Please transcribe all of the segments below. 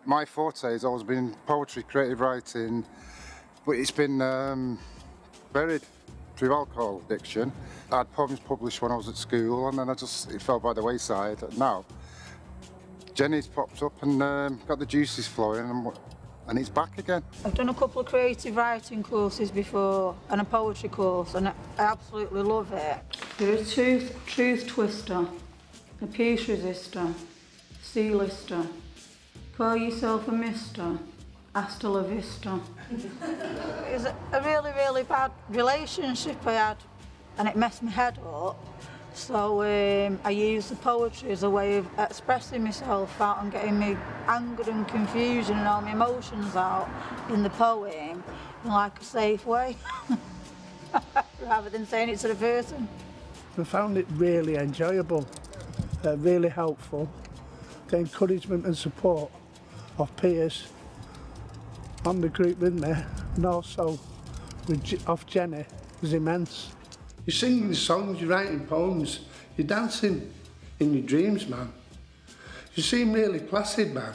My forte has always been poetry, creative writing, but it's been buried through alcohol addiction. I had poems published when I was at school, and then it fell by the wayside. Now, Jenny's popped up and got the juices flowing, and it's back again. I've done a couple of creative writing courses before and a poetry course, and I absolutely love it. You're a truth twister, a peace resistor, C-lister. Call yourself a mister, hasta la vista. It was a really, really bad relationship I had, and it messed my head up. So I used the poetry as a way of expressing myself out and getting my anger and confusion and all my emotions out in the poem in like a safe way, rather than saying it to the person. I found it really enjoyable, really helpful. The encouragement and support of peers on the group with me, and also of Jenny, was immense. You're singing songs, you're writing poems, you're dancing in your dreams, man. You seem really placid, man,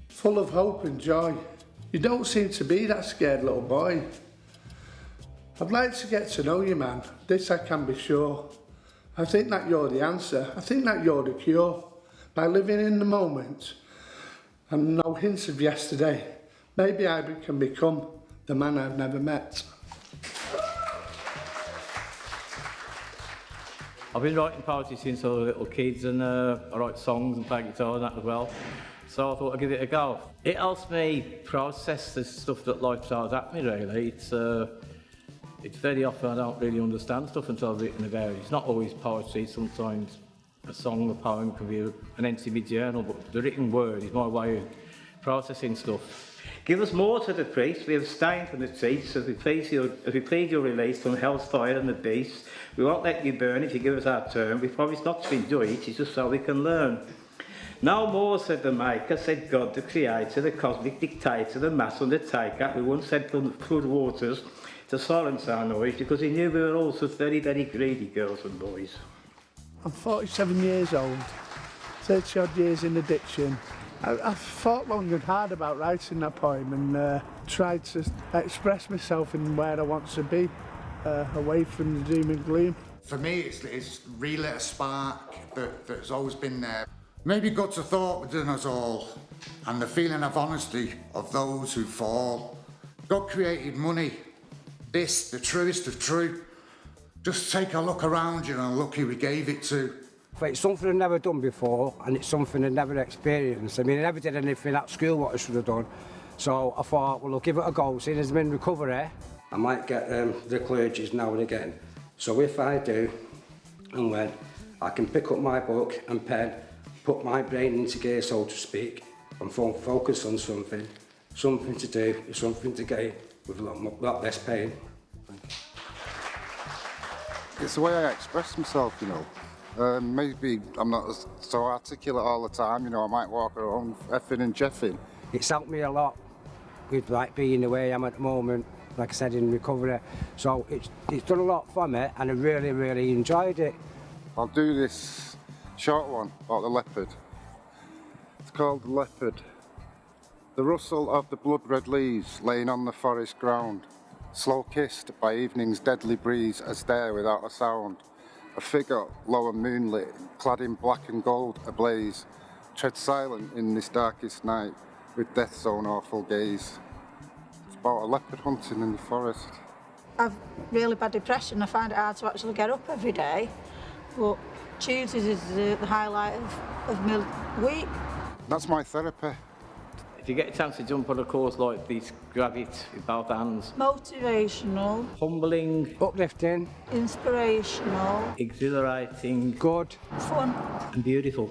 full of hope and joy. You don't seem to be that scared little boy. I'd like to get to know you, man, this I can be sure. I think that you're the answer, I think that you're the cure. By living in the moment and no hints of yesterday, maybe I can become the man I've never met. I've been writing poetry since I was a little kid, and I write songs and play guitar and that as well. So I thought I'd give it a go. It helps me process the stuff that life throws at me, really. It's very often I don't really understand stuff until I've written about it. It's not always poetry, sometimes a song, a poem can be an entry in my journal, but the written word is my way of processing stuff. Give us more to the priest. We abstain from the treats as we plead your release from hell's fire and the beast. We won't let you burn if you give us our turn. We promise not to enjoy it, it's just so we can learn. No more, said the maker, said God, the creator, the cosmic dictator, the mass undertaker, who once said from the flood waters to silence our noise, because he knew we were all such very, very greedy girls and boys. I'm 47 years old, 30 odd years in addiction. I've thought long and hard about writing that poem and tried to express myself in where I want to be, away from the doom and gloom. For me, it's relit a spark that's always been there. Maybe God's a thought within us all, and the feeling of honesty of those who fall. God created money, this, the truest of true. Just take a look around you and look who he gave it to. It's something I've never done before, and it's something I've never experienced. I mean, I never did anything at school what I should have done. So I thought, well, I'll give it a go, seeing as I'm in recovery. I might get the clergies now and again. So if I do, and when, I can pick up my book and pen, put my brain into gear, so to speak, and focus on something to do, something to gain, with a lot less pain. It's the way I express myself, you know. Maybe I'm not so articulate all the time, you know, I might walk around effing and jeffing. It's helped me a lot with like being the way I am at the moment, like I said, in recovery. So it's done a lot for me, and I really, really enjoyed it. I'll do this short one about the leopard. It's called The Leopard. The rustle of the blood-red leaves laying on the forest ground, slow kissed by evening's deadly breeze as there without a sound. A figure, low and moonlit, clad in black and gold ablaze, tread silent in this darkest night, with death's own awful gaze. It's about a leopard hunting in the forest. I've really bad depression. I find it hard to actually get up every day, but Tuesdays is the highlight of my week. That's my therapy. If you get a chance to jump on a course like this, grab it with both hands. Motivational. Humbling. Uplifting. Inspirational. Exhilarating. Good. Fun. And beautiful.